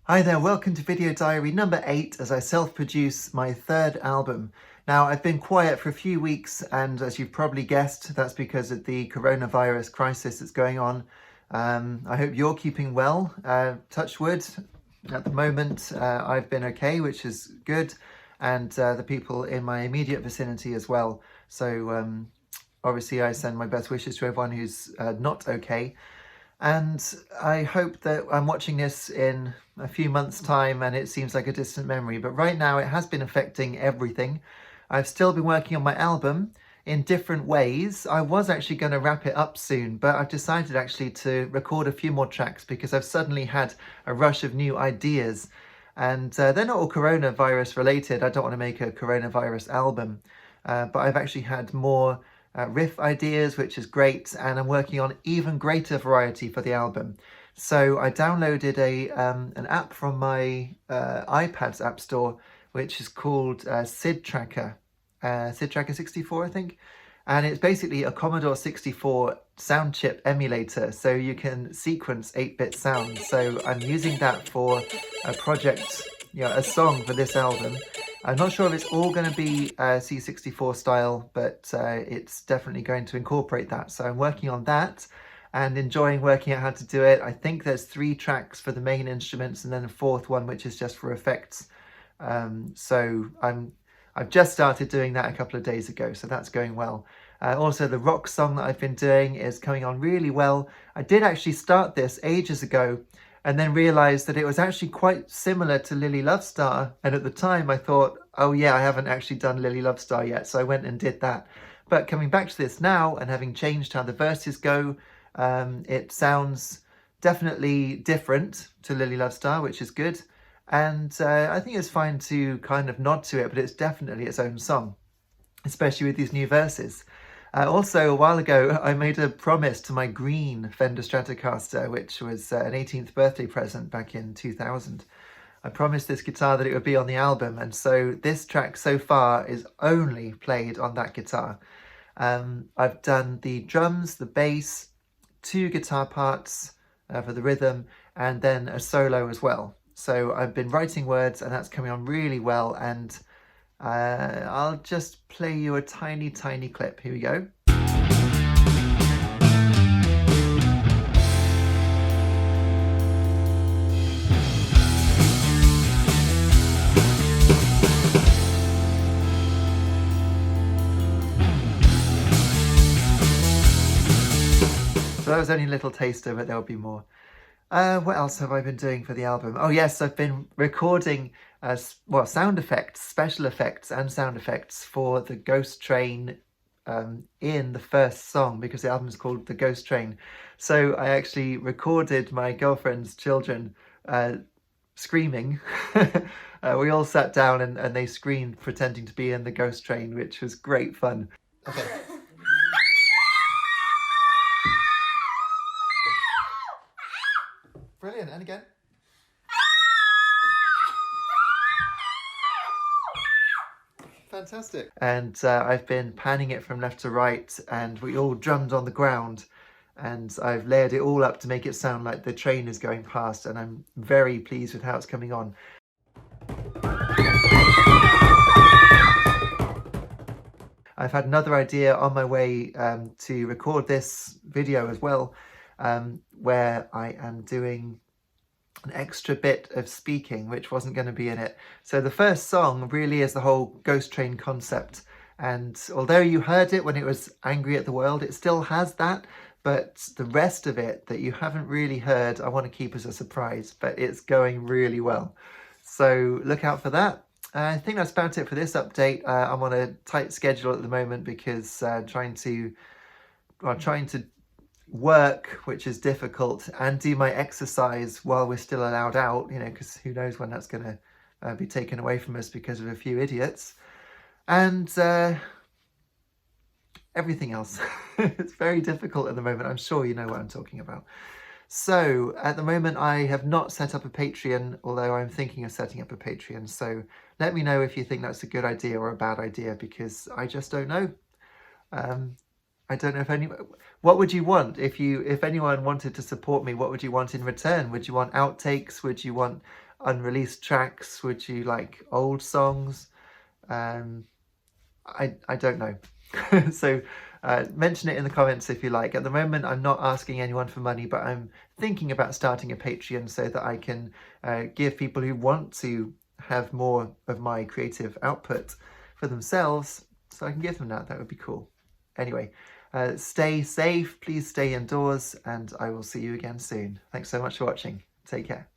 Hi there, welcome to video diary number 8 as I self-produce my third album. Now, I've been quiet for a few weeks, and as you've probably guessed, that's because of the coronavirus crisis that's going on. I hope you're keeping well. Touch wood, at the moment I've been okay, which is good, and the people in my immediate vicinity as well. So obviously I send my best wishes to everyone who's not okay. And I hope that I'm watching this in a few months' time and it seems like a distant memory, but right now it has been affecting everything. I've still been working on my album in different ways. I was actually going to wrap it up soon, but I've decided actually to record a few more tracks because I've suddenly had a rush of new ideas. And they're not all coronavirus related. I don't want to make a coronavirus album, but I've actually had more riff ideas, which is great, and I'm working on even greater variety for the album. So I downloaded an app from my iPad's app store, which is called SID Tracker 64, I think, and it's basically a Commodore 64 sound chip emulator, so you can sequence 8-bit sounds. So I'm using that for a project, a song for this album. I'm not sure if it's all going to be C64 style, but it's definitely going to incorporate that. So I'm working on that and enjoying working out how to do it. I think there's 3 tracks for the main instruments and then a 4th one, which is just for effects. So I've just started doing that a couple of days ago, so that's going well. Also, the rock song that I've been doing is coming on really well. I did actually start this ages ago, and then realised that it was actually quite similar to Lily Love Star. And at the time I thought, oh yeah, I haven't actually done Lily Love Star yet. So I went and did that. But coming back to this now and having changed how the verses go, it sounds definitely different to Lily Love Star, which is good. And I think it's fine to kind of nod to it, but it's definitely its own song, especially with these new verses. Also, a while ago, I made a promise to my green Fender Stratocaster, which was an 18th birthday present back in 2000. I promised this guitar that it would be on the album, and so this track so far is only played on that guitar. I've done the drums, the bass, 2 guitar parts for the rhythm, and then a solo as well. So I've been writing words, and that's coming on really well, and I'll just play you a tiny clip. Here we go. So that was only a little taster, but there'll be more. What else have I been doing for the album? Oh yes, I've been recording sound effects, special effects and sound effects for the Ghost Train in the first song, because the album is called The Ghost Train. So I actually recorded my girlfriend's children screaming. We all sat down and they screamed pretending to be in the Ghost Train, which was great fun. Okay. Brilliant, and again. Fantastic. And I've been panning it from left to right, and we all drummed on the ground, and I've layered it all up to make it sound like the train is going past, and I'm very pleased with how it's coming on. I've had another idea on my way to record this video as well, where I am doing an extra bit of speaking, which wasn't going to be in it. So the first song really is the whole Ghost Train concept. And although you heard it when it was Angry at the World, it still has that. But the rest of it that you haven't really heard, I want to keep as a surprise, but it's going really well. So look out for that. I think that's about it for this update. I'm on a tight schedule at the moment because trying to work, which is difficult, and do my exercise while we're still allowed out, because who knows when that's going to be taken away from us because of a few idiots, and everything else. It's very difficult at the moment. I'm sure you know what I'm talking about. So at the moment I have not set up a Patreon, although I'm thinking of setting up a Patreon. So let me know if you think that's a good idea or a bad idea, because I just don't know. I don't know if what would you want if anyone wanted to support me? What would you want in return? Would you want outtakes? Would you want unreleased tracks? Would you like old songs? I don't know. So mention it in the comments if you like. At the moment, I'm not asking anyone for money, but I'm thinking about starting a Patreon so that I can give people who want to have more of my creative output for themselves, so I can give them that. That would be cool. Anyway, stay safe, please stay indoors, and I will see you again soon. Thanks so much for watching. Take care.